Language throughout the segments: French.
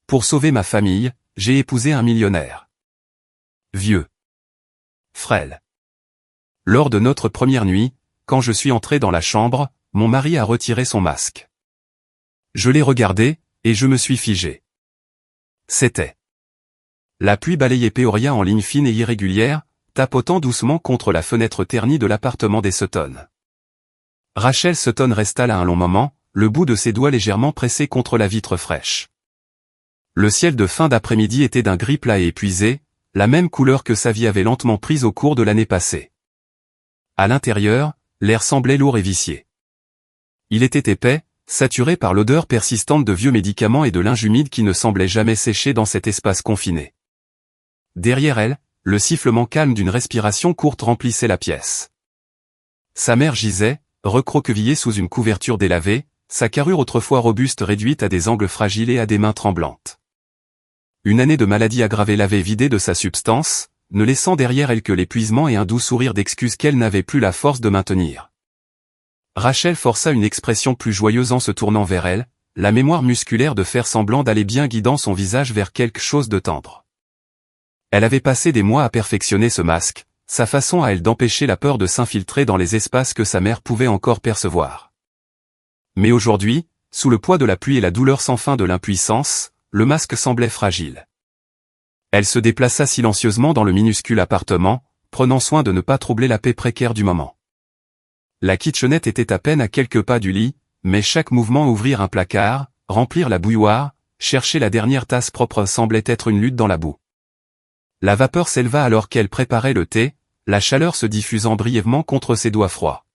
Pour sauver ma famille, j'ai épousé un millionnaire. Vieux. Frêle. Lors de notre première nuit, quand je suis entré dans la chambre, mon mari a retiré son masque. Je l'ai regardé, et je me suis figé. C'était. La pluie balayait Peoria en lignes fines et irrégulières, tapotant doucement contre la fenêtre ternie de l'appartement des Sutton. Rachel Sutton resta là un long moment, le bout de ses doigts légèrement pressé contre la vitre fraîche. Le ciel de fin d'après-midi était d'un gris plat et épuisé, la même couleur que sa vie avait lentement prise au cours de l'année passée. À l'intérieur, l'air semblait lourd et vicié. Il était épais, saturé par l'odeur persistante de vieux médicaments et de linge humide qui ne semblait jamais sécher dans cet espace confiné. Derrière elle, le sifflement calme d'une respiration courte remplissait la pièce. Sa mère gisait, recroquevillée sous une couverture délavée, sa carrure autrefois robuste réduite à des angles fragiles et à des mains tremblantes. Une année de maladie aggravée l'avait vidée de sa substance, ne laissant derrière elle que l'épuisement et un doux sourire d'excuse qu'elle n'avait plus la force de maintenir. Rachel força une expression plus joyeuse en se tournant vers elle, la mémoire musculaire de faire semblant d'aller bien guidant son visage vers quelque chose de tendre. Elle avait passé des mois à perfectionner ce masque, sa façon à elle d'empêcher la peur de s'infiltrer dans les espaces que sa mère pouvait encore percevoir. Mais aujourd'hui, sous le poids de la pluie et la douleur sans fin de l'impuissance, le masque semblait fragile. Elle se déplaça silencieusement dans le minuscule appartement, prenant soin de ne pas troubler la paix précaire du moment. La kitchenette était à peine à quelques pas du lit, mais chaque mouvement ouvrir un placard, remplir la bouilloire, chercher la dernière tasse propre semblait être une lutte dans la boue. La vapeur s'éleva alors qu'elle préparait le thé, la chaleur se diffusant brièvement contre ses doigts froids.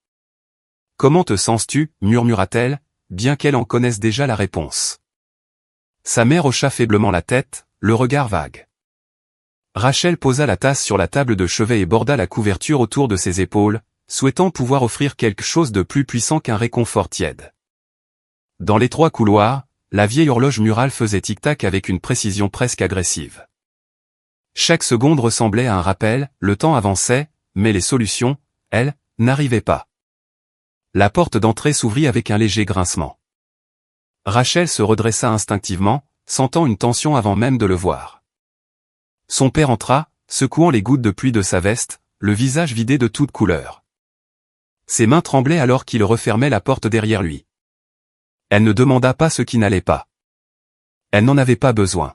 « Comment te sens-tu » murmura-t-elle, bien qu'elle en connaisse déjà la réponse. Sa mère hocha faiblement la tête, le regard vague. Rachel posa la tasse sur la table de chevet et borda la couverture autour de ses épaules, souhaitant pouvoir offrir quelque chose de plus puissant qu'un réconfort tiède. Dans l'étroit couloir, la vieille horloge murale faisait tic-tac avec une précision presque agressive. Chaque seconde ressemblait à un rappel, le temps avançait, mais les solutions, elles, n'arrivaient pas. La porte d'entrée s'ouvrit avec un léger grincement. Rachel se redressa instinctivement, sentant une tension avant même de le voir. Son père entra, secouant les gouttes de pluie de sa veste, le visage vidé de toute couleur. Ses mains tremblaient alors qu'il refermait la porte derrière lui. Elle ne demanda pas ce qui n'allait pas. Elle n'en avait pas besoin.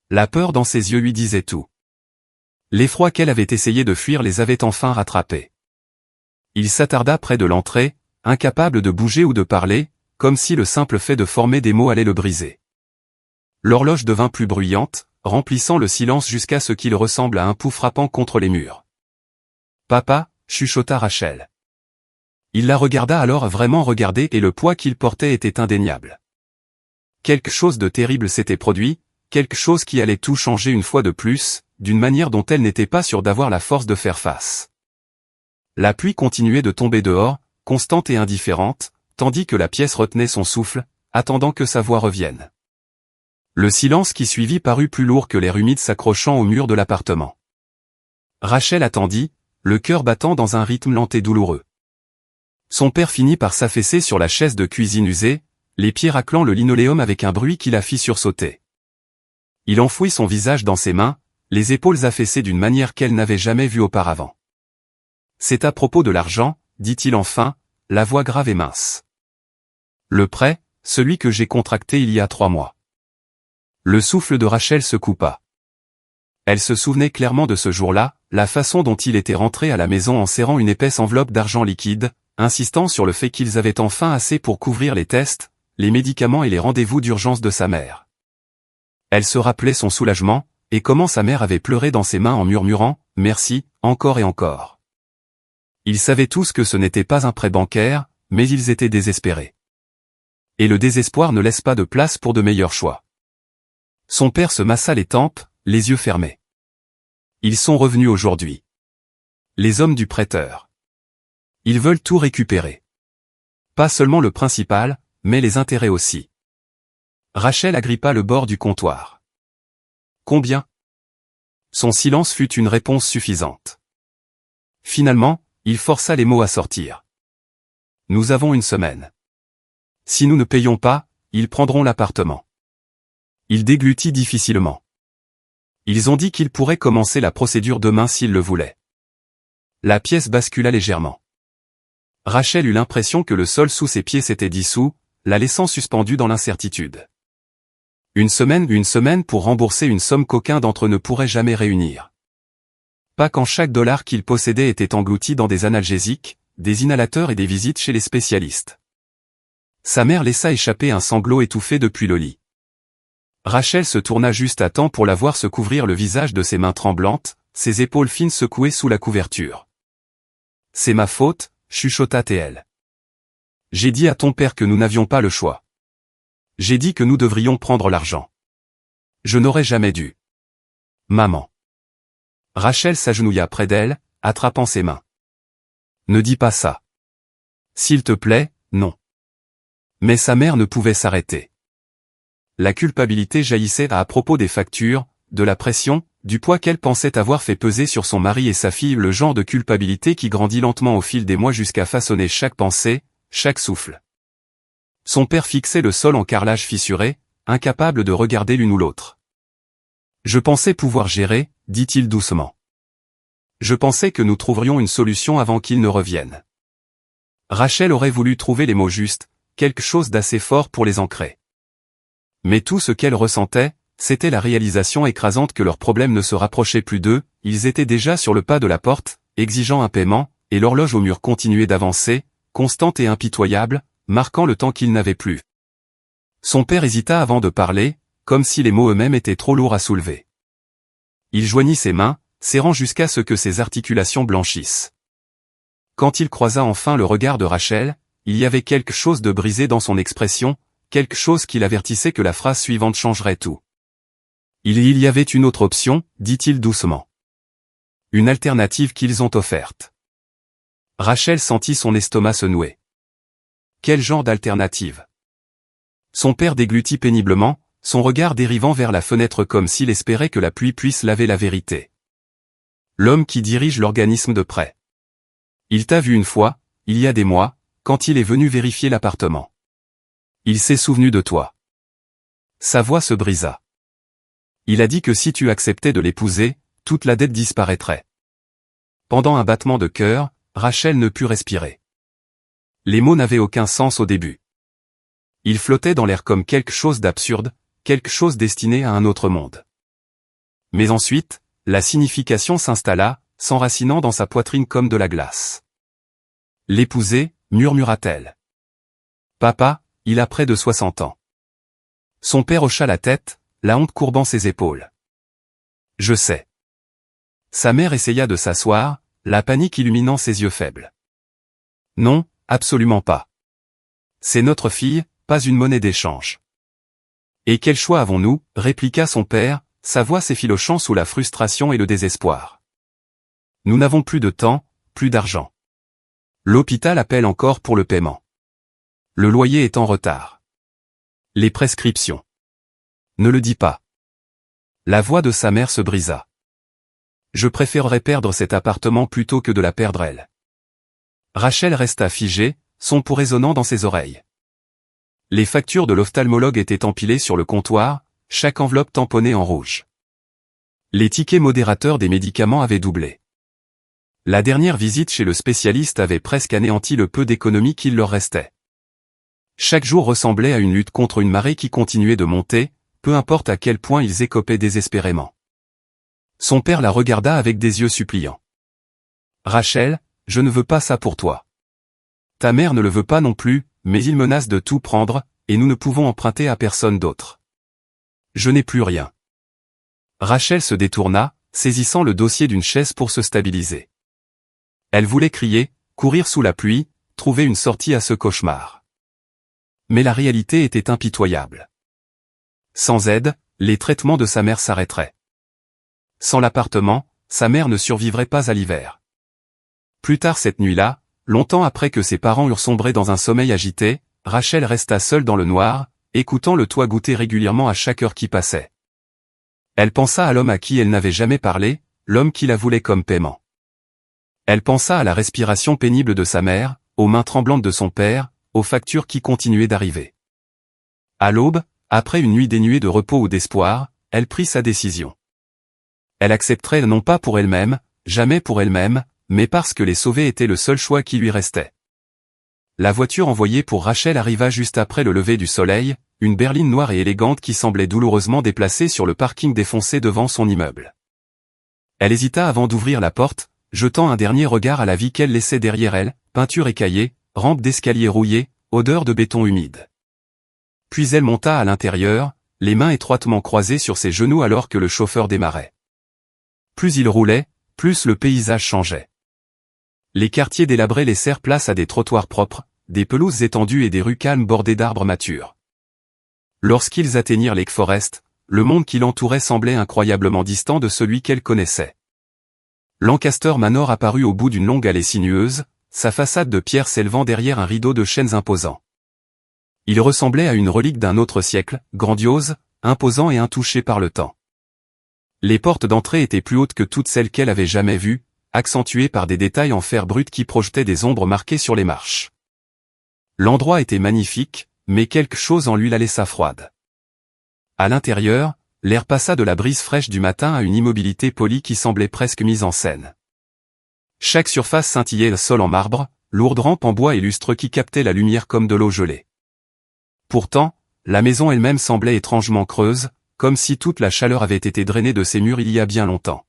La peur dans ses yeux lui disait tout. L'effroi qu'elle avait essayé de fuir les avait enfin rattrapés. Il s'attarda près de l'entrée, incapable de bouger ou de parler, comme si le simple fait de former des mots allait le briser. L'horloge devint plus bruyante, remplissant le silence jusqu'à ce qu'il ressemble à un pouls frappant contre les murs. « Papa » chuchota Rachel. Il la regarda alors vraiment regarder et le poids qu'il portait était indéniable. Quelque chose de terrible s'était produit, quelque chose qui allait tout changer une fois de plus, d'une manière dont elle n'était pas sûre d'avoir la force de faire face. La pluie continuait de tomber dehors, constante et indifférente, tandis que la pièce retenait son souffle, attendant que sa voix revienne. Le silence qui suivit parut plus lourd que l'air humide s'accrochant au mur de l'appartement. Rachel attendit, le cœur battant dans un rythme lent et douloureux. Son père finit par s'affaisser sur la chaise de cuisine usée, les pieds raclant le linoléum avec un bruit qui la fit sursauter. Il enfouit son visage dans ses mains, les épaules affaissées d'une manière qu'elle n'avait jamais vue auparavant. « C'est à propos de l'argent, » dit-il enfin, la voix grave et mince. « Le prêt, celui que j'ai contracté il y a 3 mois. » Le souffle de Rachel se coupa. Elle se souvenait clairement de ce jour-là, la façon dont il était rentré à la maison en serrant une épaisse enveloppe d'argent liquide, insistant sur le fait qu'ils avaient enfin assez pour couvrir les tests, les médicaments et les rendez-vous d'urgence de sa mère. Elle se rappelait son soulagement, et comment sa mère avait pleuré dans ses mains en murmurant « Merci, encore et encore ». Ils savaient tous que ce n'était pas un prêt bancaire, mais ils étaient désespérés. Et le désespoir ne laisse pas de place pour de meilleurs choix. Son père se massa les tempes, les yeux fermés. Ils sont revenus aujourd'hui. Les hommes du prêteur. Ils veulent tout récupérer. Pas seulement le principal, mais les intérêts aussi. Rachel agrippa le bord du comptoir. Combien ? Son silence fut une réponse suffisante. Finalement, il força les mots à sortir. Nous avons 1 semaine. Si nous ne payons pas, ils prendront l'appartement. Il déglutit difficilement. Ils ont dit qu'ils pourraient commencer la procédure demain s'ils le voulaient. La pièce bascula légèrement. Rachel eut l'impression que le sol sous ses pieds s'était dissous, la laissant suspendue dans l'incertitude. Une semaine pour rembourser une somme qu'aucun d'entre eux ne pourrait jamais réunir. Pas quand chaque dollar qu'il possédait était englouti dans des analgésiques, des inhalateurs et des visites chez les spécialistes. Sa mère laissa échapper un sanglot étouffé depuis le lit. Rachel se tourna juste à temps pour la voir se couvrir le visage de ses mains tremblantes, ses épaules fines secouées sous la couverture. « C'est ma faute », chuchota-t-elle. « J'ai dit à ton père que nous n'avions pas le choix. J'ai dit que nous devrions prendre l'argent. Je n'aurais jamais dû. Maman. » Rachel s'agenouilla près d'elle, attrapant ses mains. « Ne dis pas ça. S'il te plaît, non. » Mais sa mère ne pouvait s'arrêter. La culpabilité jaillissait à propos des factures, de la pression, du poids qu'elle pensait avoir fait peser sur son mari et sa fille, le genre de culpabilité qui grandit lentement au fil des mois jusqu'à façonner chaque pensée, chaque souffle. Son père fixait le sol en carrelage fissuré, incapable de regarder l'une ou l'autre. « Je pensais pouvoir gérer, dit-il doucement. Je pensais que nous trouverions une solution avant qu'il ne revienne. » Rachel aurait voulu trouver les mots justes, quelque chose d'assez fort pour les ancrer. Mais tout ce qu'elle ressentait, c'était la réalisation écrasante que leur problème ne se rapprochait plus d'eux, ils étaient déjà sur le pas de la porte, exigeant un paiement, et l'horloge au mur continuait d'avancer, constante et impitoyable, marquant le temps qu'ils n'avaient plus. Son père hésita avant de parler, comme si les mots eux-mêmes étaient trop lourds à soulever. Il joignit ses mains, serrant jusqu'à ce que ses articulations blanchissent. Quand il croisa enfin le regard de Rachel, il y avait quelque chose de brisé dans son expression, quelque chose qui l'avertissait que la phrase suivante changerait tout. Il y avait une autre option, dit-il doucement. Une alternative qu'ils ont offerte. Rachel sentit son estomac se nouer. Quel genre d'alternative? Son père déglutit péniblement, son regard dérivant vers la fenêtre comme s'il espérait que la pluie puisse laver la vérité. L'homme qui dirige l'organisme de près. Il t'a vu une fois, il y a des mois, quand il est venu vérifier l'appartement. Il s'est souvenu de toi. Sa voix se brisa. Il a dit que si tu acceptais de l'épouser, toute la dette disparaîtrait. Pendant un battement de cœur, Rachel ne put respirer. Les mots n'avaient aucun sens au début. Ils flottaient dans l'air comme quelque chose d'absurde, quelque chose destiné à un autre monde. Mais ensuite, la signification s'installa, s'enracinant dans sa poitrine comme de la glace. L'épouser, murmura-t-elle. Papa, il a près de 60 ans. Son père hocha la tête, la honte courbant ses épaules. Je sais. Sa mère essaya de s'asseoir, la panique illuminant ses yeux faibles. Non, absolument pas. C'est notre fille, pas une monnaie d'échange. Et quel choix avons-nous, répliqua son père, sa voix s'effilochant sous la frustration et le désespoir. Nous n'avons plus de temps, plus d'argent. L'hôpital appelle encore pour le paiement. Le loyer est en retard. Les prescriptions. Ne le dis pas. La voix de sa mère se brisa. Je préférerais perdre cet appartement plutôt que de la perdre elle. Rachel resta figée, son pouls résonnant dans ses oreilles. Les factures de l'ophtalmologue étaient empilées sur le comptoir, chaque enveloppe tamponnée en rouge. Les tickets modérateurs des médicaments avaient doublé. La dernière visite chez le spécialiste avait presque anéanti le peu d'économie qu'il leur restait. Chaque jour ressemblait à une lutte contre une marée qui continuait de monter, peu importe à quel point ils écopaient désespérément. Son père la regarda avec des yeux suppliants. « Rachel, je ne veux pas ça pour toi. Ta mère ne le veut pas non plus, mais il menace de tout prendre, et nous ne pouvons emprunter à personne d'autre. Je n'ai plus rien. » Rachel se détourna, saisissant le dossier d'une chaise pour se stabiliser. Elle voulait crier, courir sous la pluie, trouver une sortie à ce cauchemar. Mais la réalité était impitoyable. Sans aide, les traitements de sa mère s'arrêteraient. Sans l'appartement, sa mère ne survivrait pas à l'hiver. Plus tard cette nuit-là, longtemps après que ses parents eurent sombré dans un sommeil agité, Rachel resta seule dans le noir, écoutant le toit goûter régulièrement à chaque heure qui passait. Elle pensa à l'homme à qui elle n'avait jamais parlé, l'homme qui la voulait comme paiement. Elle pensa à la respiration pénible de sa mère, aux mains tremblantes de son père, aux factures qui continuaient d'arriver. À l'aube, après une nuit dénuée de repos ou d'espoir, elle prit sa décision. Elle accepterait non pas pour elle-même, jamais pour elle-même, mais parce que les sauver était le seul choix qui lui restait. La voiture envoyée pour Rachel arriva juste après le lever du soleil, une berline noire et élégante qui semblait douloureusement déplacée sur le parking défoncé devant son immeuble. Elle hésita avant d'ouvrir la porte, jetant un dernier regard à la vie qu'elle laissait derrière elle, peinture écaillée, rampe d'escalier rouillée, odeur de béton humide. Puis elle monta à l'intérieur, les mains étroitement croisées sur ses genoux alors que le chauffeur démarrait. Plus il roulait, plus le paysage changeait. Les quartiers délabrés laissèrent place à des trottoirs propres, des pelouses étendues et des rues calmes bordées d'arbres matures. Lorsqu'ils atteignirent Lake Forest, le monde qui l'entourait semblait incroyablement distant de celui qu'elle connaissait. Lancaster Manor apparut au bout d'une longue allée sinueuse, sa façade de pierre s'élevant derrière un rideau de chênes imposant. Il ressemblait à une relique d'un autre siècle, grandiose, imposant et intouché par le temps. Les portes d'entrée étaient plus hautes que toutes celles qu'elle avait jamais vues, accentuées par des détails en fer brut qui projetaient des ombres marquées sur les marches. L'endroit était magnifique, mais quelque chose en lui la laissa froide. À l'intérieur, l'air passa de la brise fraîche du matin à une immobilité polie qui semblait presque mise en scène. Chaque surface scintillait le sol en marbre, lourde rampe en bois et lustre qui captait la lumière comme de l'eau gelée. Pourtant, la maison elle-même semblait étrangement creuse, comme si toute la chaleur avait été drainée de ses murs il y a bien longtemps.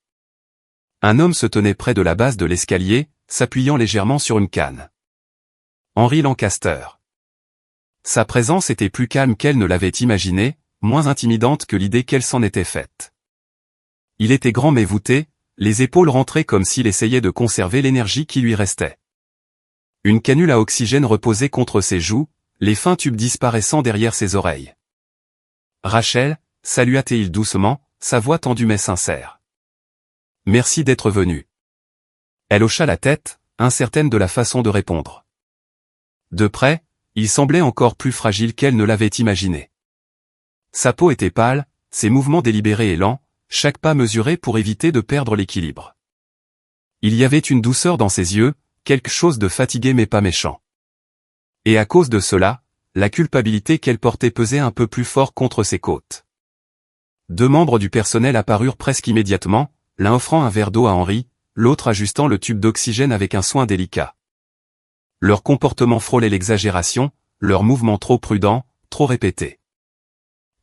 Un homme se tenait près de la base de l'escalier, s'appuyant légèrement sur une canne. Henry Lancaster. Sa présence était plus calme qu'elle ne l'avait imaginé, moins intimidante que l'idée qu'elle s'en était faite. Il était grand mais voûté, les épaules rentrées comme s'il essayait de conserver l'énergie qui lui restait. Une canule à oxygène reposait contre ses joues, les fins tubes disparaissant derrière ses oreilles. « Rachel » salua-t-il doucement, sa voix tendue mais sincère. « Merci d'être venue. » Elle hocha la tête, incertaine de la façon de répondre. De près, il semblait encore plus fragile qu'elle ne l'avait imaginé. Sa peau était pâle, ses mouvements délibérés et lents, chaque pas mesuré pour éviter de perdre l'équilibre. Il y avait une douceur dans ses yeux, quelque chose de fatigué mais pas méchant. Et à cause de cela, la culpabilité qu'elle portait pesait un peu plus fort contre ses côtes. Deux membres du personnel apparurent presque immédiatement, l'un offrant un verre d'eau à Henry, l'autre ajustant le tube d'oxygène avec un soin délicat. Leur comportement frôlait l'exagération, leurs mouvements trop prudents, trop répétés.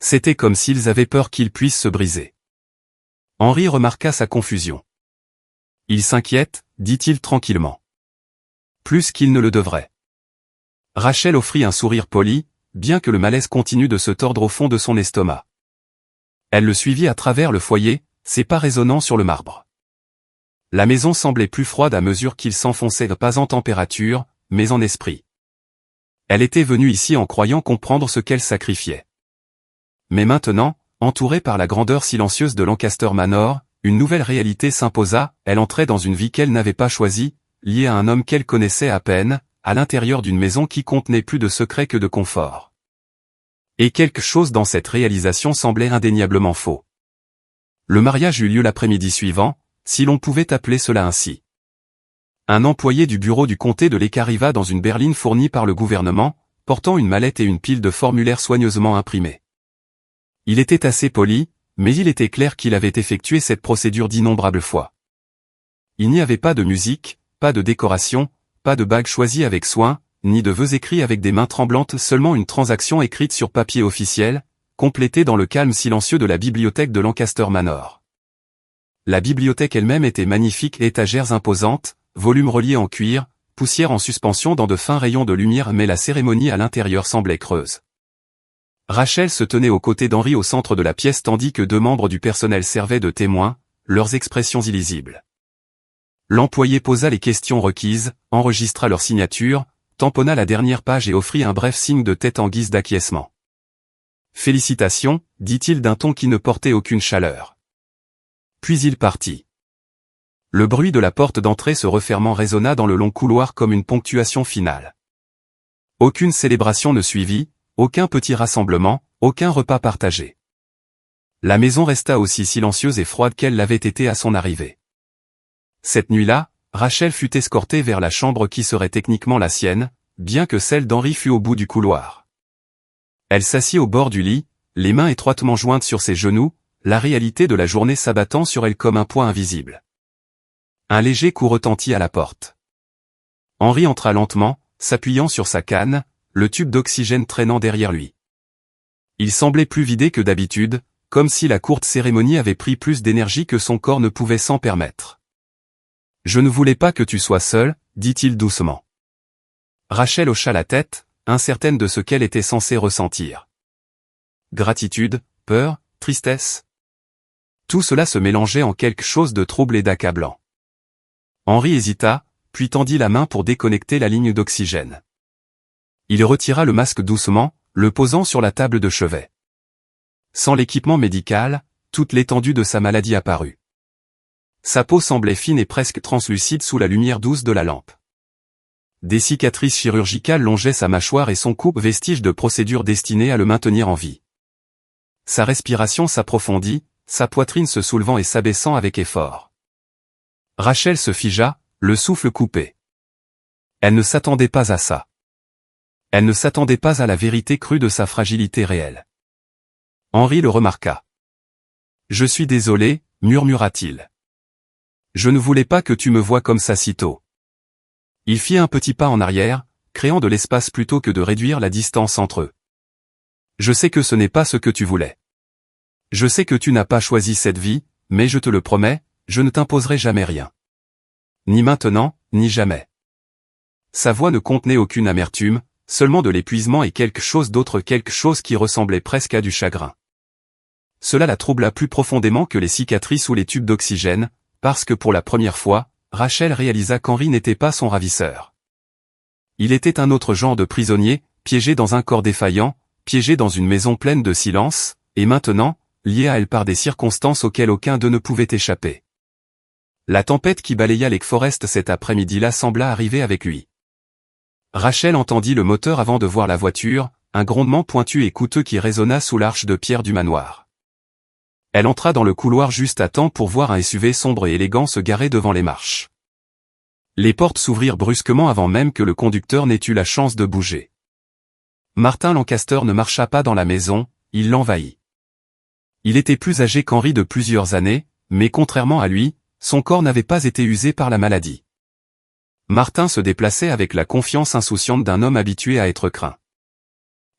C'était comme s'ils avaient peur qu'ils puissent se briser. Henry remarqua sa confusion. « Il s'inquiète », dit-il tranquillement. « Plus qu'il ne le devrait. » Rachel offrit un sourire poli, bien que le malaise continue de se tordre au fond de son estomac. Elle le suivit à travers le foyer, ses pas résonnant sur le marbre. La maison semblait plus froide à mesure qu'il s'enfonçait pas en température, mais en esprit. Elle était venue ici en croyant comprendre ce qu'elle sacrifiait. Mais maintenant, entourée par la grandeur silencieuse de Lancaster Manor, une nouvelle réalité s'imposa, elle entrait dans une vie qu'elle n'avait pas choisie, liée à un homme qu'elle connaissait à peine, à l'intérieur d'une maison qui contenait plus de secrets que de confort. Et quelque chose dans cette réalisation semblait indéniablement faux. Le mariage eut lieu l'après-midi suivant, si l'on pouvait appeler cela ainsi. Un employé du bureau du comté de Lake arriva dans une berline fournie par le gouvernement, portant une mallette et une pile de formulaires soigneusement imprimés. Il était assez poli, mais il était clair qu'il avait effectué cette procédure d'innombrables fois. Il n'y avait pas de musique, pas de décoration, pas de bague choisie avec soin, ni de vœux écrits avec des mains tremblantes, seulement une transaction écrite sur papier officiel, complétée dans le calme silencieux de la bibliothèque de Lancaster Manor. La bibliothèque elle-même était magnifique, étagères imposantes, volumes reliés en cuir, poussière en suspension dans de fins rayons de lumière, mais la cérémonie à l'intérieur semblait creuse. Rachel se tenait aux côtés d'Henry au centre de la pièce tandis que deux membres du personnel servaient de témoins, leurs expressions illisibles. L'employé posa les questions requises, enregistra leur signature, tamponna la dernière page et offrit un bref signe de tête en guise d'acquiescement. « Félicitations », dit-il d'un ton qui ne portait aucune chaleur. Puis il partit. Le bruit de la porte d'entrée se refermant résonna dans le long couloir comme une ponctuation finale. Aucune célébration ne suivit, aucun petit rassemblement, aucun repas partagé. La maison resta aussi silencieuse et froide qu'elle l'avait été à son arrivée. Cette nuit-là, Rachel fut escortée vers la chambre qui serait techniquement la sienne, bien que celle d'Henry fût au bout du couloir. Elle s'assit au bord du lit, les mains étroitement jointes sur ses genoux, la réalité de la journée s'abattant sur elle comme un poids invisible. Un léger coup retentit à la porte. Henri entra lentement, s'appuyant sur sa canne, le tube d'oxygène traînant derrière lui. Il semblait plus vidé que d'habitude, comme si la courte cérémonie avait pris plus d'énergie que son corps ne pouvait s'en permettre. « Je ne voulais pas que tu sois seul, dit-il doucement. Rachel hocha la tête, incertaine de ce qu'elle était censée ressentir. Gratitude, peur, tristesse. Tout cela se mélangeait en quelque chose de trouble et d'accablant. Henri hésita, puis tendit la main pour déconnecter la ligne d'oxygène. Il retira le masque doucement, le posant sur la table de chevet. Sans l'équipement médical, toute l'étendue de sa maladie apparut. Sa peau semblait fine et presque translucide sous la lumière douce de la lampe. Des cicatrices chirurgicales longeaient sa mâchoire et son cou, vestige de procédures destinées à le maintenir en vie. Sa respiration s'approfondit, sa poitrine se soulevant et s'abaissant avec effort. Rachel se figea, le souffle coupé. Elle ne s'attendait pas à ça. Elle ne s'attendait pas à la vérité crue de sa fragilité réelle. Henri le remarqua. « Je suis désolé, murmura-t-il. Je ne voulais pas que tu me voies comme ça si tôt. » Il fit un petit pas en arrière, créant de l'espace plutôt que de réduire la distance entre eux. « Je sais que ce n'est pas ce que tu voulais. Je sais que tu n'as pas choisi cette vie, mais je te le promets, je ne t'imposerai jamais rien. Ni maintenant, ni jamais. » Sa voix ne contenait aucune amertume, seulement de l'épuisement et quelque chose d'autre, quelque chose qui ressemblait presque à du chagrin. Cela la troubla plus profondément que les cicatrices ou les tubes d'oxygène, parce que pour la première fois, Rachel réalisa qu'Henri n'était pas son ravisseur. Il était un autre genre de prisonnier, piégé dans un corps défaillant, piégé dans une maison pleine de silence, et maintenant, lié à elle par des circonstances auxquelles aucun d'eux ne pouvait échapper. La tempête qui balaya Lake Forest cet après-midi-là sembla arriver avec lui. Rachel entendit le moteur avant de voir la voiture, un grondement pointu et coûteux qui résonna sous l'arche de pierre du manoir. Elle entra dans le couloir juste à temps pour voir un SUV sombre et élégant se garer devant les marches. Les portes s'ouvrirent brusquement avant même que le conducteur n'ait eu la chance de bouger. Martin Lancaster ne marcha pas dans la maison, il l'envahit. Il était plus âgé qu'Henri de plusieurs années, mais contrairement à lui, son corps n'avait pas été usé par la maladie. Martin se déplaçait avec la confiance insouciante d'un homme habitué à être craint.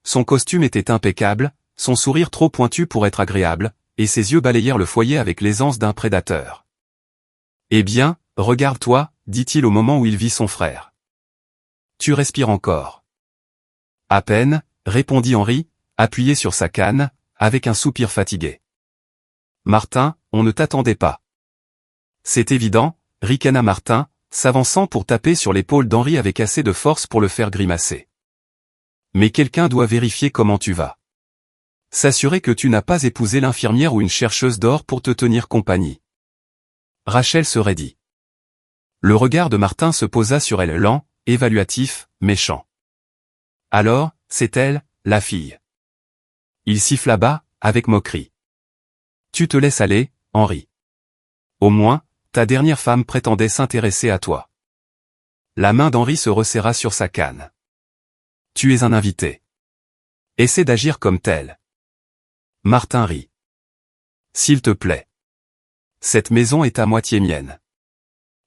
Son costume était impeccable, son sourire trop pointu pour être agréable, et ses yeux balayèrent le foyer avec l'aisance d'un prédateur. « Eh bien, regarde-toi, dit-il au moment où il vit son frère. Tu respires encore. » « À peine, répondit Henri, appuyé sur sa canne, avec un soupir fatigué. « Martin, on ne t'attendait pas. » « C'est évident, ricana Martin, s'avançant pour taper sur l'épaule d'Henri avec assez de force pour le faire grimacer. « Mais quelqu'un doit vérifier comment tu vas. S'assurer que tu n'as pas épousé l'infirmière ou une chercheuse d'or pour te tenir compagnie. » Rachel se raidit. Le regard de Martin se posa sur elle lent, évaluatif, méchant. « Alors, c'est elle, la fille. » Il siffla bas, avec moquerie. « Tu te laisses aller, Henri. Au moins, ta dernière femme prétendait s'intéresser à toi. » La main d'Henri se resserra sur sa canne. « Tu es un invité. Essaie d'agir comme tel. » Martin rit. « S'il te plaît. Cette maison est à moitié mienne.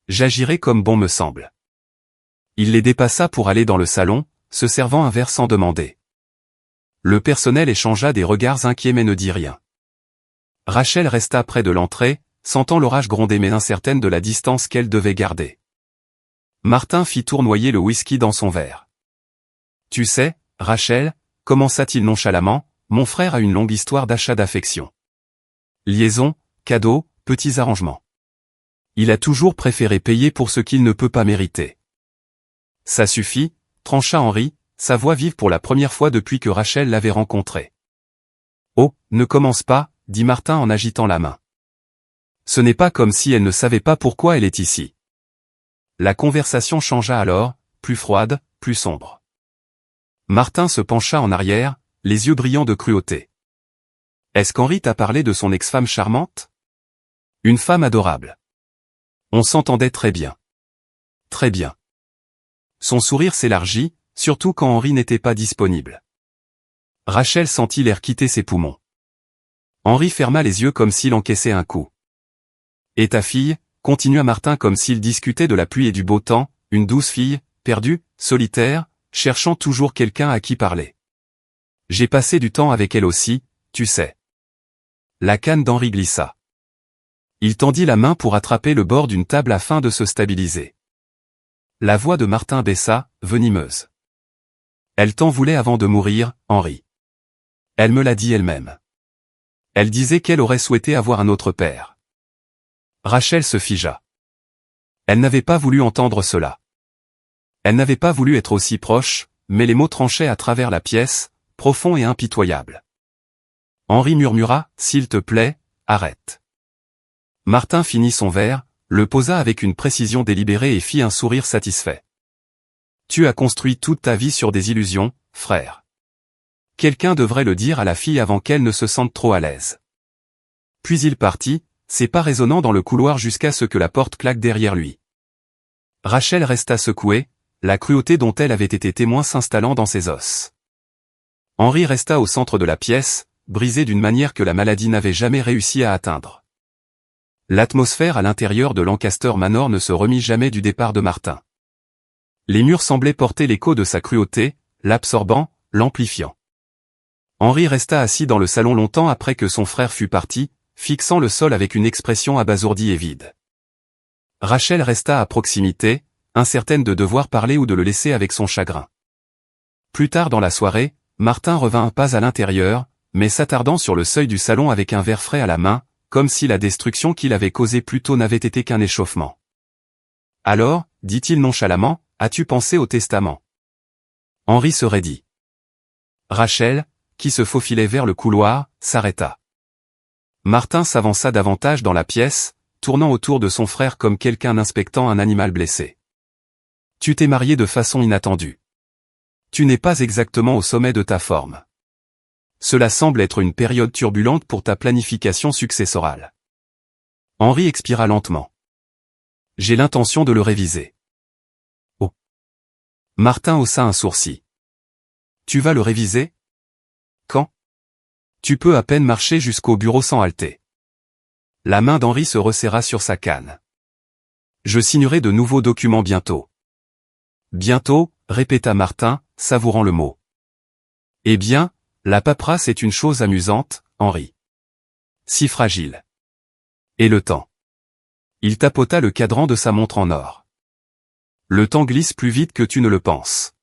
J'agirai comme bon me semble. » Il les dépassa pour aller dans le salon, se servant un verre sans demander. Le personnel échangea des regards inquiets mais ne dit rien. Rachel resta près de l'entrée, sentant l'orage gronder mais incertaine de la distance qu'elle devait garder. Martin fit tournoyer le whisky dans son verre. « Tu sais, Rachel, commença-t-il nonchalamment, mon frère a une longue histoire d'achat d'affection. Liaison, cadeaux, petits arrangements. Il a toujours préféré payer pour ce qu'il ne peut pas mériter. » « Ça suffit, trancha Henri, sa voix vive pour la première fois depuis que Rachel l'avait rencontré. « Oh, ne commence pas, dit Martin en agitant la main. Ce n'est pas comme si elle ne savait pas pourquoi elle est ici. » La conversation changea alors, plus froide, plus sombre. Martin se pencha en arrière, les yeux brillants de cruauté. « Est-ce qu'Henri t'a parlé de son ex-femme charmante ? Une femme adorable. On s'entendait très bien. Très bien. » Son sourire s'élargit, surtout quand Henri n'était pas disponible. Rachel sentit l'air quitter ses poumons. Henri ferma les yeux comme s'il encaissait un coup. Et ta fille, continua Martin comme s'il discutait de la pluie et du beau temps, une douce fille, perdue, solitaire, cherchant toujours quelqu'un à qui parler. J'ai passé du temps avec elle aussi, tu sais. La canne d'Henri glissa. Il tendit la main pour attraper le bord d'une table afin de se stabiliser. La voix de Martin baissa, venimeuse. Elle t'en voulait avant de mourir, Henri. Elle me l'a dit elle-même. Elle disait qu'elle aurait souhaité avoir un autre père. Rachel se figea. Elle n'avait pas voulu entendre cela. Elle n'avait pas voulu être aussi proche, mais les mots tranchaient à travers la pièce, profonds et impitoyables. Henri murmura, s'il te plaît, arrête. Martin finit son verre, le posa avec une précision délibérée et fit un sourire satisfait. Tu as construit toute ta vie sur des illusions, frère. Quelqu'un devrait le dire à la fille avant qu'elle ne se sente trop à l'aise. Puis il partit, ses pas résonnant dans le couloir jusqu'à ce que la porte claque derrière lui. Rachel resta secouée, la cruauté dont elle avait été témoin s'installant dans ses os. Henri resta au centre de la pièce, brisé d'une manière que la maladie n'avait jamais réussi à atteindre. L'atmosphère à l'intérieur de Lancaster Manor ne se remit jamais du départ de Martin. Les murs semblaient porter l'écho de sa cruauté, l'absorbant, l'amplifiant. Henri resta assis dans le salon longtemps après que son frère fut parti, fixant le sol avec une expression abasourdie et vide. Rachel resta à proximité, incertaine de devoir parler ou de le laisser avec son chagrin. Plus tard dans la soirée, Martin revint un pas à l'intérieur, mais s'attardant sur le seuil du salon avec un verre frais à la main, comme si la destruction qu'il avait causée plus tôt n'avait été qu'un échauffement. Alors, dit-il nonchalamment, as-tu pensé au testament? Henri se raidit. Rachel, qui se faufilait vers le couloir, s'arrêta. Martin s'avança davantage dans la pièce, tournant autour de son frère comme quelqu'un inspectant un animal blessé. Tu t'es marié de façon inattendue. Tu n'es pas exactement au sommet de ta forme. Cela semble être une période turbulente pour ta planification successorale. Henri expira lentement. J'ai l'intention de le réviser. Oh. Martin haussa un sourcil. Tu vas le réviser? Quand? Tu peux à peine marcher jusqu'au bureau sans halter. La main d'Henri se resserra sur sa canne. Je signerai de nouveaux documents bientôt. Bientôt, répéta Martin, savourant le mot. Eh bien, la paperasse est une chose amusante, Henri. Si fragile. Et le temps. Il tapota le cadran de sa montre en or. Le temps glisse plus vite que tu ne le penses.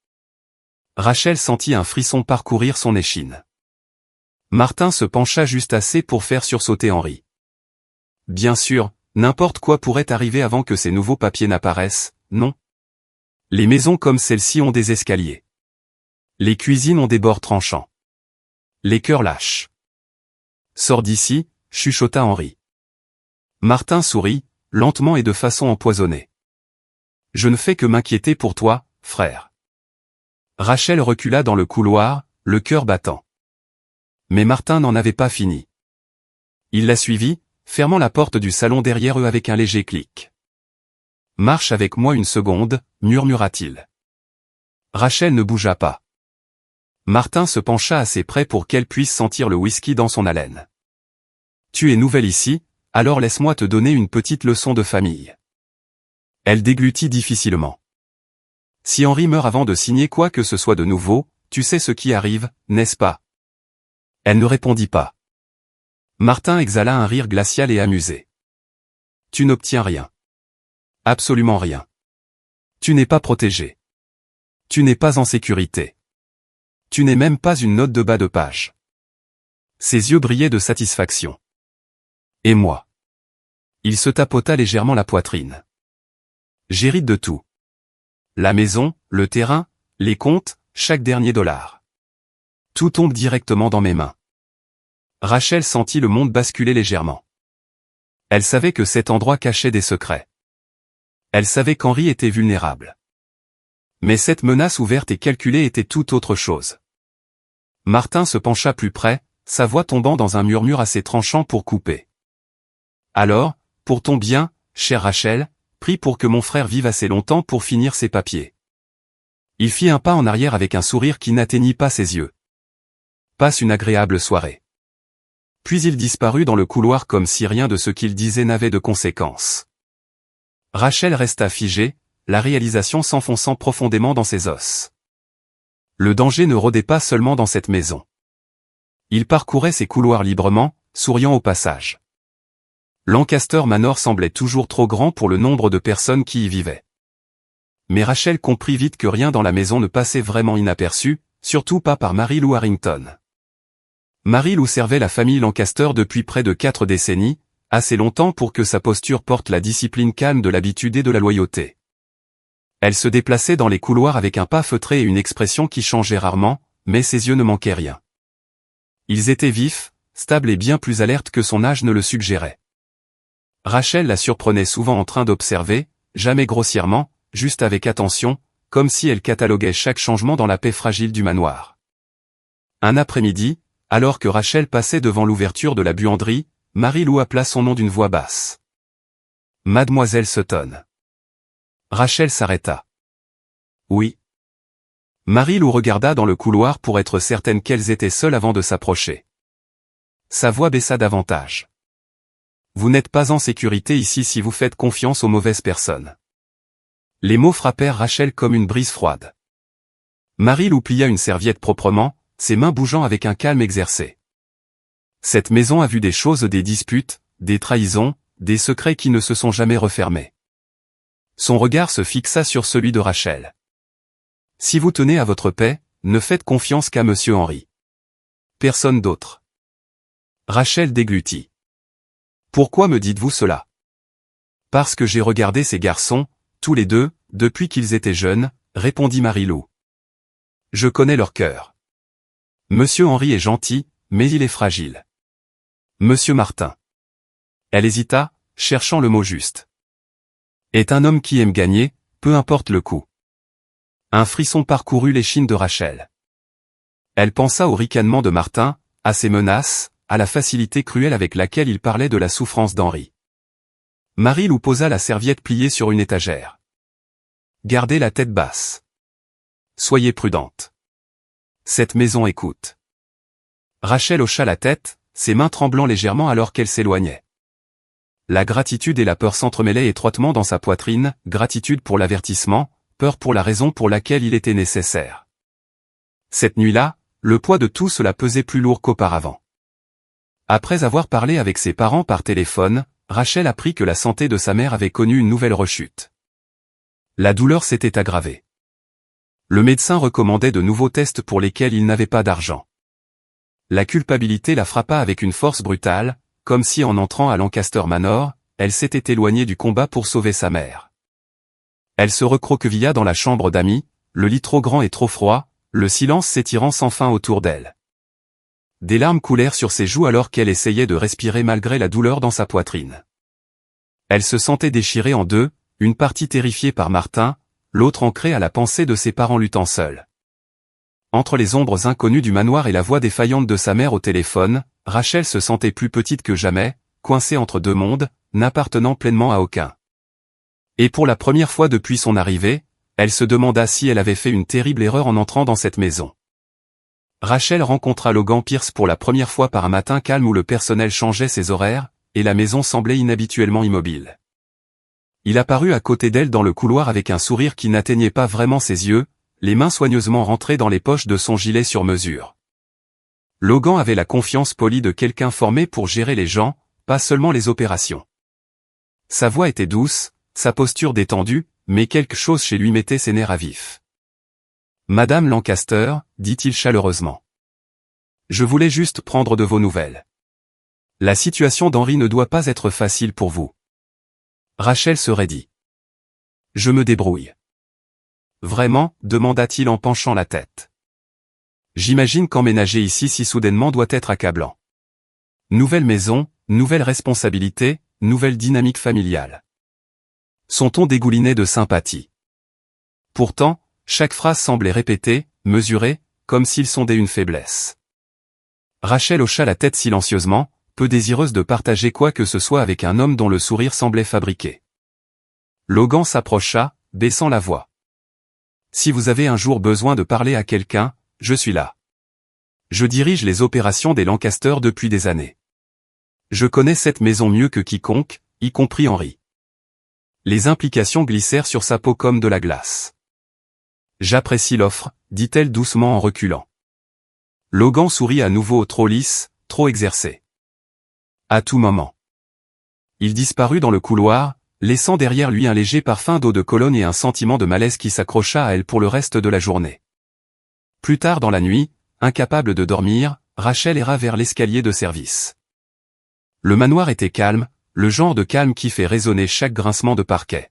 Rachel sentit un frisson parcourir son échine. Martin se pencha juste assez pour faire sursauter Henri. Bien sûr, n'importe quoi pourrait arriver avant que ces nouveaux papiers n'apparaissent, non? Les maisons comme celle-ci ont des escaliers. Les cuisines ont des bords tranchants. Les cœurs lâches. Sors d'ici, chuchota Henri. Martin sourit, lentement et de façon empoisonnée. Je ne fais que m'inquiéter pour toi, frère. Rachel recula dans le couloir, le cœur battant. Mais Martin n'en avait pas fini. Il la suivit, fermant la porte du salon derrière eux avec un léger clic. Marche avec moi une seconde, murmura-t-il. Rachel ne bougea pas. Martin se pencha assez près pour qu'elle puisse sentir le whisky dans son haleine. Tu es nouvelle ici, alors laisse-moi te donner une petite leçon de famille. Elle déglutit difficilement. Si Henri meurt avant de signer quoi que ce soit de nouveau, tu sais ce qui arrive, n'est-ce pas? Elle ne répondit pas. Martin exhala un rire glacial et amusé. Tu n'obtiens rien. Absolument rien. Tu n'es pas protégé. Tu n'es pas en sécurité. Tu n'es même pas une note de bas de page. Ses yeux brillaient de satisfaction. Et moi? Il se tapota légèrement la poitrine. J'hérite de tout. La maison, le terrain, les comptes, chaque dernier dollar. Tout tombe directement dans mes mains. Rachel sentit le monde basculer légèrement. Elle savait que cet endroit cachait des secrets. Elle savait qu'Henri était vulnérable. Mais cette menace ouverte et calculée était tout autre chose. Martin se pencha plus près, sa voix tombant dans un murmure assez tranchant pour couper. Alors, pour ton bien, chère Rachel, prie pour que mon frère vive assez longtemps pour finir ses papiers. Il fit un pas en arrière avec un sourire qui n'atteignit pas ses yeux. passe une agréable soirée. Puis il disparut dans le couloir comme si rien de ce qu'il disait n'avait de conséquence. Rachel resta figée, la réalisation s'enfonçant profondément dans ses os. Le danger ne rôdait pas seulement dans cette maison. Il parcourait ses couloirs librement, souriant au passage. Lancaster Manor semblait toujours trop grand pour le nombre de personnes qui y vivaient. Mais Rachel comprit vite que rien dans la maison ne passait vraiment inaperçu, surtout pas par Mary Lou Harrington. Mary Lou servait la famille Lancaster depuis près de 4 décennies, assez longtemps pour que sa posture porte la discipline calme de l'habitude et de la loyauté. Elle se déplaçait dans les couloirs avec un pas feutré et une expression qui changeait rarement, mais ses yeux ne manquaient rien. Ils étaient vifs, stables et bien plus alertes que son âge ne le suggérait. Rachel la surprenait souvent en train d'observer, jamais grossièrement, juste avec attention, comme si elle cataloguait chaque changement dans la paix fragile du manoir. Un après-midi, alors que Rachel passait devant l'ouverture de la buanderie, Mary Lou appela son nom d'une voix basse. Mademoiselle Sutton. Rachel s'arrêta. Oui. Mary Lou regarda dans le couloir pour être certaine qu'elles étaient seules avant de s'approcher. Sa voix baissa davantage. Vous n'êtes pas en sécurité ici si vous faites confiance aux mauvaises personnes. Les mots frappèrent Rachel comme une brise froide. Mary Lou plia une serviette proprement, ses mains bougeant avec un calme exercé. Cette maison a vu des choses, des disputes, des trahisons, des secrets qui ne se sont jamais refermés. Son regard se fixa sur celui de Rachel. Si vous tenez à votre paix, ne faites confiance qu'à Monsieur Henry. Personne d'autre. Rachel déglutit. Pourquoi me dites-vous cela? Parce que j'ai regardé ces garçons, tous les deux, depuis qu'ils étaient jeunes, répondit Mary Lou. Je connais leur cœur. Monsieur Henry est gentil, mais il est fragile. Monsieur Martin. Elle hésita, cherchant le mot juste. Est un homme qui aime gagner, peu importe le coût. Un frisson parcourut l'échine de Rachel. Elle pensa au ricanement de Martin, à ses menaces, à la facilité cruelle avec laquelle il parlait de la souffrance d'Henry. Mary Lou posa la serviette pliée sur une étagère. Gardez la tête basse. Soyez prudente. Cette maison écoute. Rachel hocha la tête, ses mains tremblant légèrement alors qu'elle s'éloignait. La gratitude et la peur s'entremêlaient étroitement dans sa poitrine, gratitude pour l'avertissement, peur pour la raison pour laquelle il était nécessaire. Cette nuit-là, le poids de tout cela pesait plus lourd qu'auparavant. Après avoir parlé avec ses parents par téléphone, Rachel apprit que la santé de sa mère avait connu une nouvelle rechute. La douleur s'était aggravée. Le médecin recommandait de nouveaux tests pour lesquels il n'avait pas d'argent. La culpabilité la frappa avec une force brutale, comme si en entrant à Lancaster Manor, elle s'était éloignée du combat pour sauver sa mère. Elle se recroquevilla dans la chambre d'amis, le lit trop grand et trop froid, le silence s'étirant sans fin autour d'elle. Des larmes coulèrent sur ses joues alors qu'elle essayait de respirer malgré la douleur dans sa poitrine. Elle se sentait déchirée en deux, une partie terrifiée par Martin, l'autre ancrée à la pensée de ses parents luttant seuls. Entre les ombres inconnues du manoir et la voix défaillante de sa mère au téléphone, Rachel se sentait plus petite que jamais, coincée entre deux mondes, n'appartenant pleinement à aucun. Et pour la première fois depuis son arrivée, elle se demanda si elle avait fait une terrible erreur en entrant dans cette maison. Rachel rencontra Logan Pierce pour la première fois par un matin calme où le personnel changeait ses horaires, et la maison semblait inhabituellement immobile. Il apparut à côté d'elle dans le couloir avec un sourire qui n'atteignait pas vraiment ses yeux, les mains soigneusement rentrées dans les poches de son gilet sur mesure. Logan avait la confiance polie de quelqu'un formé pour gérer les gens, pas seulement les opérations. Sa voix était douce, sa posture détendue, mais quelque chose chez lui mettait ses nerfs à vif. Madame Lancaster, dit-il chaleureusement. Je voulais juste prendre de vos nouvelles. La situation d'Henry ne doit pas être facile pour vous. Rachel se raidit. Je me débrouille. Vraiment, demanda-t-il en penchant la tête. J'imagine qu'emménager ici si soudainement doit être accablant. Nouvelle maison, nouvelle responsabilité, nouvelle dynamique familiale. Son ton dégoulinait de sympathie. Pourtant, chaque phrase semblait répétée, mesurée, comme s'il sondait une faiblesse. Rachel hocha la tête silencieusement, peu désireuse de partager quoi que ce soit avec un homme dont le sourire semblait fabriqué. Logan s'approcha, baissant la voix. Si vous avez un jour besoin de parler à quelqu'un, je suis là. Je dirige les opérations des Lancaster depuis des années. Je connais cette maison mieux que quiconque, y compris Henry. Les implications glissèrent sur sa peau comme de la glace. J'apprécie l'offre, dit-elle doucement en reculant. Logan sourit à nouveau, trop lisse, trop exercé. À tout moment. Il disparut dans le couloir, laissant derrière lui un léger parfum d'eau de Cologne et un sentiment de malaise qui s'accrocha à elle pour le reste de la journée. Plus tard dans la nuit, incapable de dormir, Rachel erra vers l'escalier de service. Le manoir était calme, le genre de calme qui fait résonner chaque grincement de parquet.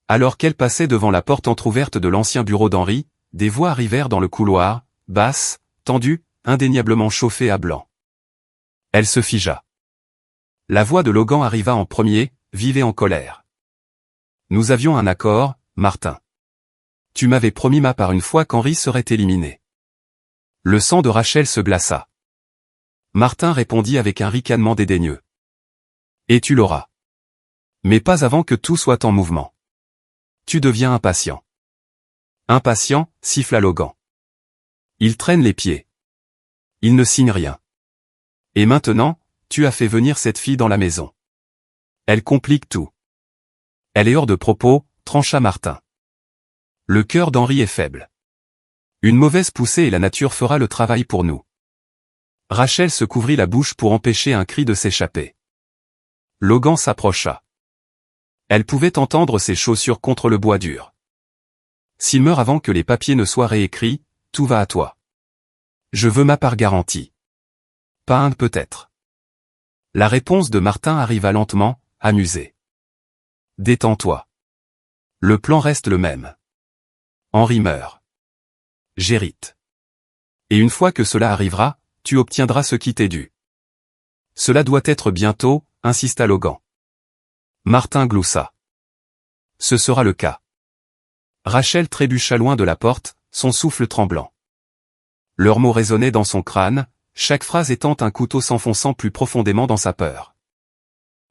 Alors qu'elle passait devant la porte entr'ouverte de l'ancien bureau d'Henry, des voix arrivèrent dans le couloir, basses, tendues, indéniablement chauffées à blanc. Elle se figea. La voix de Logan arriva en premier, vive et en colère. Nous avions un accord, Martin. Tu m'avais promis ma part une fois qu'Henry serait éliminé. Le sang de Rachel se glaça. Martin répondit avec un ricanement dédaigneux. Et tu l'auras. Mais pas avant que tout soit en mouvement. Tu deviens impatient. Impatient, siffla Logan. Il traîne les pieds. Il ne signe rien. Et maintenant, tu as fait venir cette fille dans la maison. Elle complique tout. Elle est hors de propos, trancha Martin. Le cœur d'Henry est faible. Une mauvaise poussée et la nature fera le travail pour nous. Rachel se couvrit la bouche pour empêcher un cri de s'échapper. Logan s'approcha. Elle pouvait entendre ses chaussures contre le bois dur. S'il meurt avant que les papiers ne soient réécrits, tout va à toi. Je veux ma part garantie. Pas un peut-être. La réponse de Martin arriva lentement, amusée. Détends-toi. Le plan reste le même. Henry meurt. J'hérite. Et une fois que cela arrivera, tu obtiendras ce qui t'est dû. Cela doit être bientôt, insista Logan. Martin gloussa. Ce sera le cas. Rachel trébucha loin de la porte, son souffle tremblant. Leurs mots résonnaient dans son crâne, chaque phrase étant un couteau s'enfonçant plus profondément dans sa peur.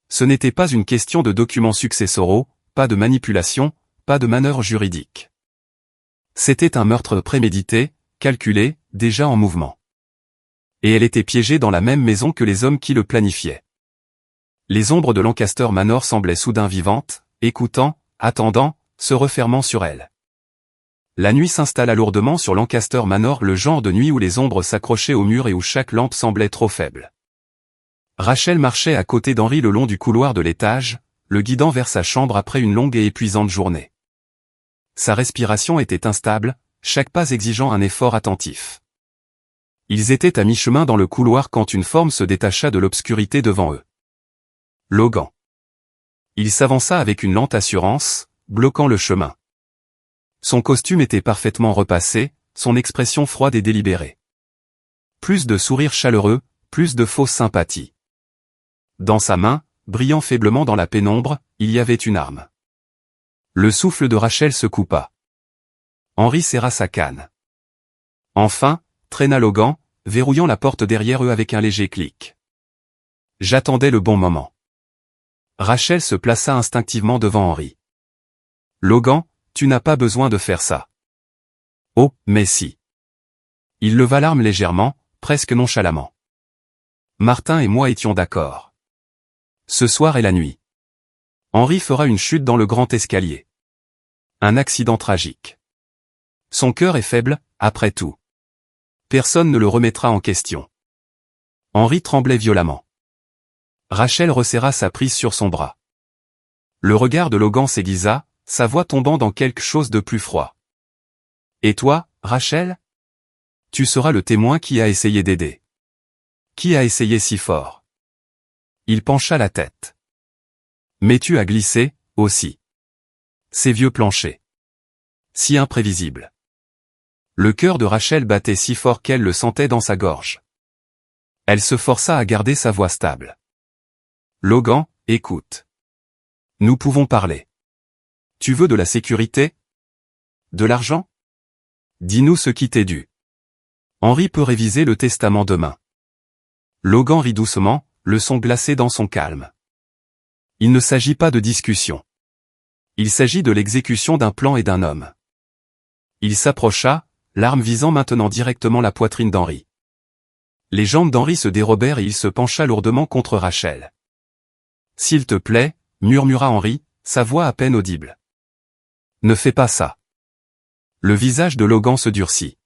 Ce n'était pas une question de documents successoraux, pas de manipulation, pas de manœuvre juridique. C'était un meurtre prémédité, calculé, déjà en mouvement. Et elle était piégée dans la même maison que les hommes qui le planifiaient. Les ombres de Lancaster Manor semblaient soudain vivantes, écoutant, attendant, se refermant sur elle. La nuit s'installa lourdement sur Lancaster Manor, le genre de nuit où les ombres s'accrochaient au mur et où chaque lampe semblait trop faible. Rachel marchait à côté d'Henry le long du couloir de l'étage, le guidant vers sa chambre après une longue et épuisante journée. Sa respiration était instable, chaque pas exigeant un effort attentif. Ils étaient à mi-chemin dans le couloir quand une forme se détacha de l'obscurité devant eux. Logan. Il s'avança avec une lente assurance, bloquant le chemin. Son costume était parfaitement repassé, son expression froide et délibérée. Plus de sourires chaleureux, plus de fausse sympathie. Dans sa main, brillant faiblement dans la pénombre, il y avait une arme. Le souffle de Rachel se coupa. Henry serra sa canne. Enfin, traîna Logan, verrouillant la porte derrière eux avec un léger clic. J'attendais le bon moment. Rachel se plaça instinctivement devant Henry. Logan, tu n'as pas besoin de faire ça. Oh, mais si. Il leva l'arme légèrement, presque nonchalamment. Martin et moi étions d'accord. Ce soir est la nuit. Henry fera une chute dans le grand escalier. Un accident tragique. Son cœur est faible, après tout. Personne ne le remettra en question. Henry tremblait violemment. Rachel resserra sa prise sur son bras. Le regard de Logan s'aiguisa, sa voix tombant dans quelque chose de plus froid. Et toi, Rachel? Tu seras le témoin qui a essayé d'aider. Qui a essayé si fort? Il pencha la tête. Mais tu as glissé, aussi. Ces vieux planchers. Si imprévisibles. Le cœur de Rachel battait si fort qu'elle le sentait dans sa gorge. Elle se força à garder sa voix stable. Logan, écoute. Nous pouvons parler. Tu veux de la sécurité? De l'argent? Dis-nous ce qui t'est dû. Henry peut réviser le testament demain. Logan rit doucement, le son glacé dans son calme. Il ne s'agit pas de discussion. Il s'agit de l'exécution d'un plan et d'un homme. Il s'approcha, l'arme visant maintenant directement la poitrine d'Henry. Les jambes d'Henri se dérobèrent et il se pencha lourdement contre Rachel. « S'il te plaît, » murmura Henri, sa voix à peine audible. « Ne fais pas ça. » Le visage de Logan se durcit.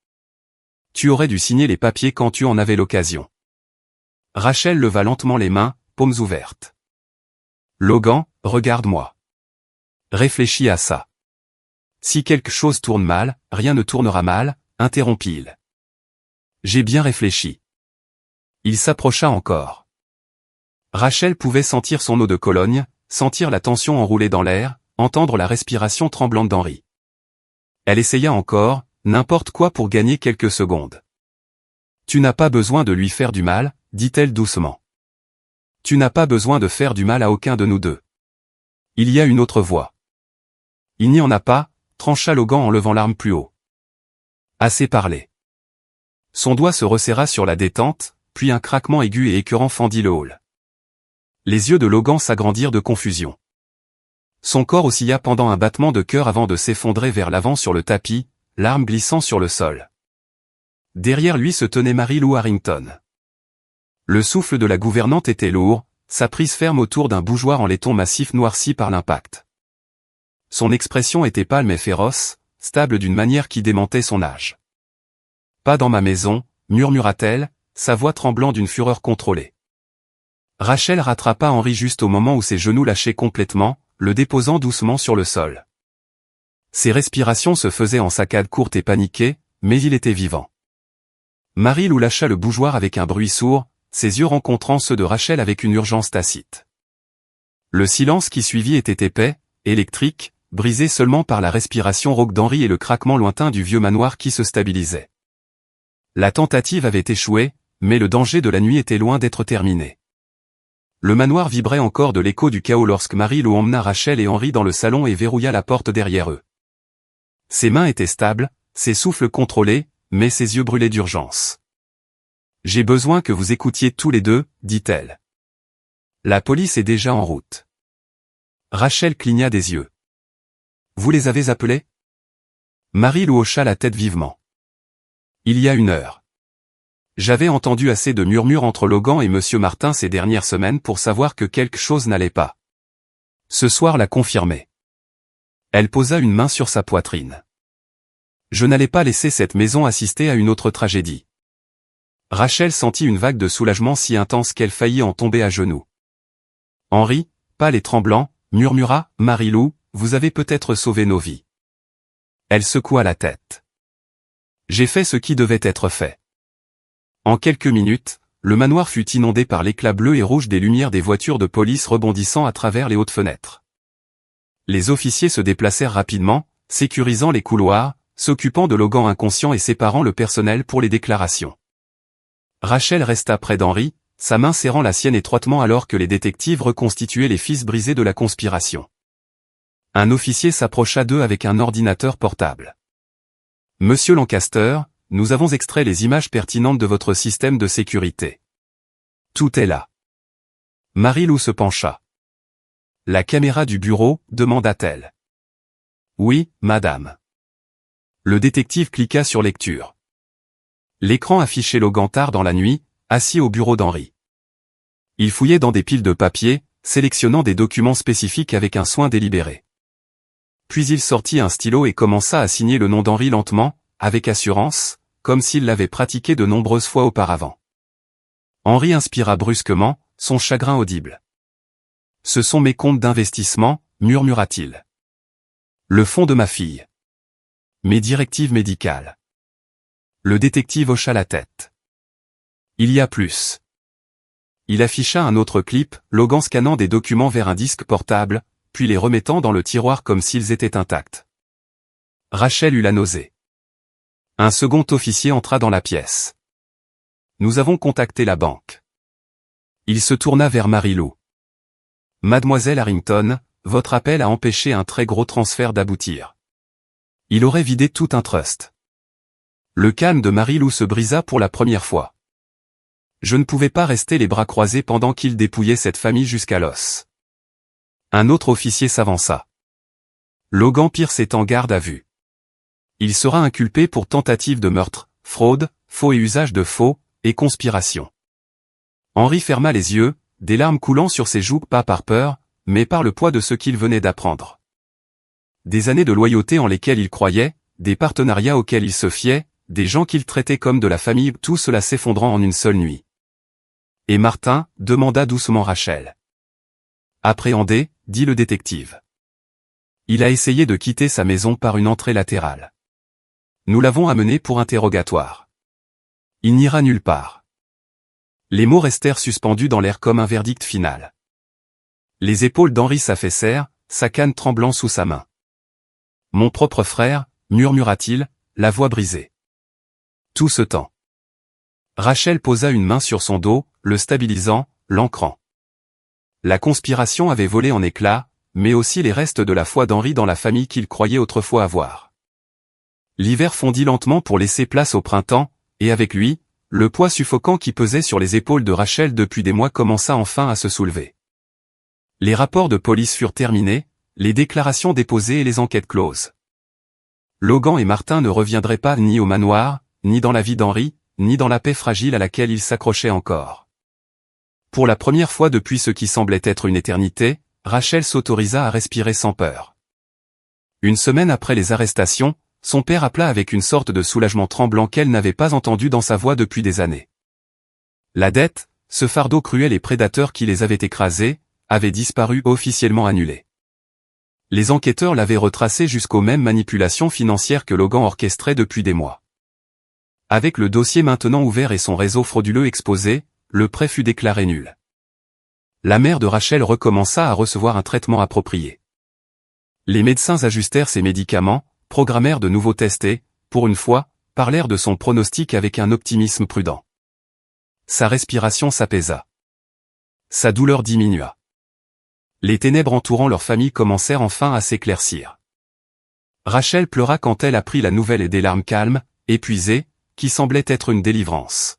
« Tu aurais dû signer les papiers quand tu en avais l'occasion. » Rachel leva lentement les mains, paumes ouvertes. « Logan, regarde-moi. Réfléchis à ça. Si quelque chose tourne mal, rien ne tournera mal, interrompit-il. J'ai bien réfléchi. Il s'approcha encore. Rachel pouvait sentir son eau de Cologne, sentir la tension enroulée dans l'air, entendre la respiration tremblante d'Henri. Elle essaya encore, n'importe quoi pour gagner quelques secondes. Tu n'as pas besoin de lui faire du mal, dit-elle doucement. Tu n'as pas besoin de faire du mal à aucun de nous deux. Il y a une autre voie. Il n'y en a pas, trancha Logan en levant l'arme plus haut. Assez parlé. Son doigt se resserra sur la détente, puis un craquement aigu et écœurant fendit le hall. Les yeux de Logan s'agrandirent de confusion. Son corps oscilla pendant un battement de cœur avant de s'effondrer vers l'avant sur le tapis, l'arme glissant sur le sol. Derrière lui se tenait Mary-Lou Harrington. Le souffle de la gouvernante était lourd, sa prise ferme autour d'un bougeoir en laiton massif noirci par l'impact. Son expression était pâle mais féroce, stable d'une manière qui démentait son âge. « Pas dans ma maison », murmura-t-elle, sa voix tremblant d'une fureur contrôlée. Rachel rattrapa Henri juste au moment où ses genoux lâchaient complètement, le déposant doucement sur le sol. Ses respirations se faisaient en saccades courtes et paniquées, mais il était vivant. Mary-Lou lâcha le bougeoir avec un bruit sourd, ses yeux rencontrant ceux de Rachel avec une urgence tacite. Le silence qui suivit était épais, électrique, brisé seulement par la respiration rauque d'Henri et le craquement lointain du vieux manoir qui se stabilisait. La tentative avait échoué, mais le danger de la nuit était loin d'être terminé. Le manoir vibrait encore de l'écho du chaos lorsque Mary-Lou emmena Rachel et Henri dans le salon et verrouilla la porte derrière eux. Ses mains étaient stables, ses souffles contrôlés, mais ses yeux brûlaient d'urgence. « J'ai besoin que vous écoutiez tous les deux, dit-elle. La police est déjà en route. » Rachel cligna des yeux. « Vous les avez appelés » Mary-Lou hocha la tête vivement. « Il y a 1 heure. J'avais entendu assez de murmures entre Logan et Monsieur Martin ces dernières semaines pour savoir que quelque chose n'allait pas. Ce soir l'a confirmé. » Elle posa une main sur sa poitrine. « Je n'allais pas laisser cette maison assister à une autre tragédie. » Rachel sentit une vague de soulagement si intense qu'elle faillit en tomber à genoux. Henri, pâle et tremblant, murmura, « Mary-Lou, vous avez peut-être sauvé nos vies. » Elle secoua la tête. « J'ai fait ce qui devait être fait. » En quelques minutes, le manoir fut inondé par l'éclat bleu et rouge des lumières des voitures de police rebondissant à travers les hautes fenêtres. Les officiers se déplacèrent rapidement, sécurisant les couloirs, s'occupant de Logan inconscient et séparant le personnel pour les déclarations. Rachel resta près d'Henri, sa main serrant la sienne étroitement alors que les détectives reconstituaient les fils brisés de la conspiration. Un officier s'approcha d'eux avec un ordinateur portable. « Monsieur Lancaster, nous avons extrait les images pertinentes de votre système de sécurité. Tout est là. » Mary-Lou se pencha. « La caméra du bureau ?» demanda-t-elle. « Oui, madame. » Le détective cliqua sur lecture. L'écran affichait Logan tard dans la nuit, assis au bureau d'Henri. Il fouillait dans des piles de papier, sélectionnant des documents spécifiques avec un soin délibéré. Puis il sortit un stylo et commença à signer le nom d'Henri lentement, avec assurance, comme s'il l'avait pratiqué de nombreuses fois auparavant. Henri inspira brusquement, son chagrin audible. « Ce sont mes comptes d'investissement, » murmura-t-il. « Le fonds de ma fille. Mes directives médicales. » Le détective hocha la tête. « Il y a plus. » Il afficha un autre clip, Logan scannant des documents vers un disque portable, puis les remettant dans le tiroir comme s'ils étaient intacts. Rachel eut la nausée. Un second officier entra dans la pièce. « Nous avons contacté la banque. » Il se tourna vers Mary-Lou. « Mademoiselle Harrington, votre appel a empêché un très gros transfert d'aboutir. Il aurait vidé tout un trust. » Le calme de Mary-Lou se brisa pour la première fois. Je ne pouvais pas rester les bras croisés pendant qu'il dépouillait cette famille jusqu'à l'os. Un autre officier s'avança. Logan Pierce est en garde à vue. Il sera inculpé pour tentative de meurtre, fraude, faux et usage de faux, et conspiration. Henri ferma les yeux, des larmes coulant sur ses joues, pas par peur, mais par le poids de ce qu'il venait d'apprendre. Des années de loyauté en lesquelles il croyait, des partenariats auxquels il se fiait, des gens qu'il traitait comme de la famille, tout cela s'effondrant en une seule nuit. Et Martin, demanda doucement Rachel. Appréhendé, dit le détective. Il a essayé de quitter sa maison par une entrée latérale. Nous l'avons amené pour interrogatoire. Il n'ira nulle part. Les mots restèrent suspendus dans l'air comme un verdict final. Les épaules d'Henri s'affaissèrent, sa canne tremblant sous sa main. Mon propre frère, murmura-t-il, la voix brisée. Tout ce temps. Rachel posa une main sur son dos, le stabilisant, l'ancrant. La conspiration avait volé en éclats, mais aussi les restes de la foi d'Henri dans la famille qu'il croyait autrefois avoir. L'hiver fondit lentement pour laisser place au printemps, et avec lui, le poids suffocant qui pesait sur les épaules de Rachel depuis des mois commença enfin à se soulever. Les rapports de police furent terminés, les déclarations déposées et les enquêtes closes. Logan et Martin ne reviendraient pas ni au manoir, ni dans la vie d'Henri, ni dans la paix fragile à laquelle ils s'accrochaient encore. Pour la première fois depuis ce qui semblait être une éternité, Rachel s'autorisa à respirer sans peur. Une semaine après les arrestations, son père appela avec une sorte de soulagement tremblant qu'elle n'avait pas entendu dans sa voix depuis des années. La dette, ce fardeau cruel et prédateur qui les avait écrasés, avait disparu, officiellement annulé. Les enquêteurs l'avaient retracé jusqu'aux mêmes manipulations financières que Logan orchestrait depuis des mois. Avec le dossier maintenant ouvert et son réseau frauduleux exposé, le prêt fut déclaré nul. La mère de Rachel recommença à recevoir un traitement approprié. Les médecins ajustèrent ses médicaments, programmèrent de nouveaux tests et, pour une fois, parlèrent de son pronostic avec un optimisme prudent. Sa respiration s'apaisa. Sa douleur diminua. Les ténèbres entourant leur famille commencèrent enfin à s'éclaircir. Rachel pleura quand elle apprit la nouvelle et des larmes calmes, épuisées, qui semblaient être une délivrance.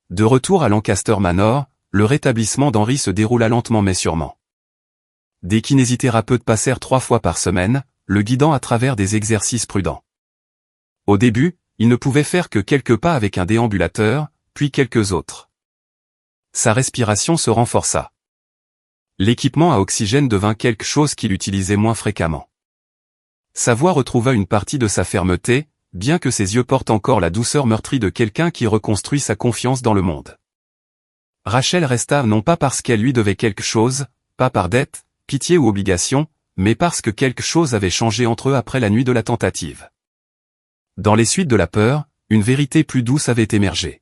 De retour à Lancaster Manor, le rétablissement d'Henri se déroula lentement mais sûrement. Des kinésithérapeutes passèrent 3 fois par semaine, le guidant à travers des exercices prudents. Au début, il ne pouvait faire que quelques pas avec un déambulateur, puis quelques autres. Sa respiration se renforça. L'équipement à oxygène devint quelque chose qu'il utilisait moins fréquemment. Sa voix retrouva une partie de sa fermeté, bien que ses yeux portent encore la douceur meurtrie de quelqu'un qui reconstruit sa confiance dans le monde. Rachel resta non pas parce qu'elle lui devait quelque chose, pas par dette, pitié ou obligation, mais parce que quelque chose avait changé entre eux après la nuit de la tentative. Dans les suites de la peur, une vérité plus douce avait émergé.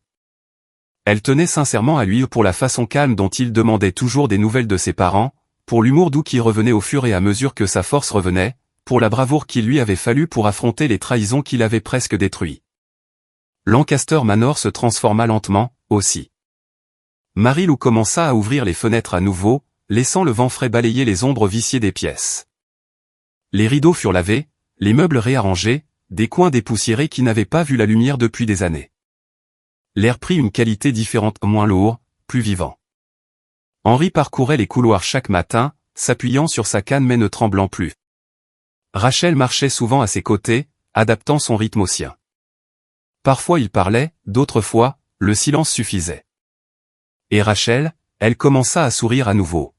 Elle tenait sincèrement à lui pour la façon calme dont il demandait toujours des nouvelles de ses parents, pour l'humour doux qui revenait au fur et à mesure que sa force revenait, pour la bravoure qu'il lui avait fallu pour affronter les trahisons qu'il avait presque détruites. Lancaster Manor se transforma lentement, aussi. Marie-Lou commença à ouvrir les fenêtres à nouveau, laissant le vent frais balayer les ombres viciées des pièces. Les rideaux furent lavés, les meubles réarrangés, des coins dépoussiérés qui n'avaient pas vu la lumière depuis des années. L'air prit une qualité différente, moins lourd, plus vivant. Henri parcourait les couloirs chaque matin, s'appuyant sur sa canne mais ne tremblant plus. Rachel marchait souvent à ses côtés, adaptant son rythme au sien. Parfois il parlait, d'autres fois, le silence suffisait. Et Rachel, elle commença à sourire à nouveau.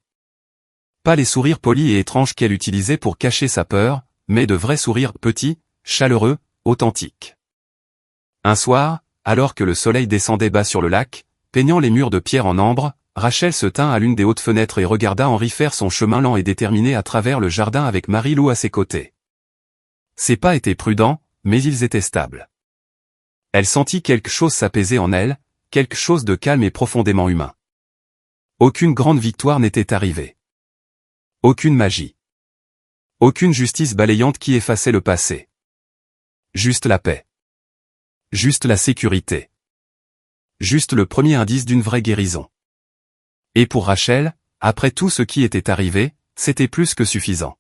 Pas les sourires polis et étranges qu'elle utilisait pour cacher sa peur, mais de vrais sourires petits, chaleureux, authentiques. Un soir, alors que le soleil descendait bas sur le lac, peignant les murs de pierre en ambre, Rachel se tint à l'une des hautes fenêtres et regarda Henri faire son chemin lent et déterminé à travers le jardin avec Marie-Lou à ses côtés. Ses pas étaient prudents, mais ils étaient stables. Elle sentit quelque chose s'apaiser en elle, quelque chose de calme et profondément humain. Aucune grande victoire n'était arrivée. Aucune magie. Aucune justice balayante qui effaçait le passé. Juste la paix. Juste la sécurité. Juste le premier indice d'une vraie guérison. Et pour Rachel, après tout ce qui était arrivé, c'était plus que suffisant.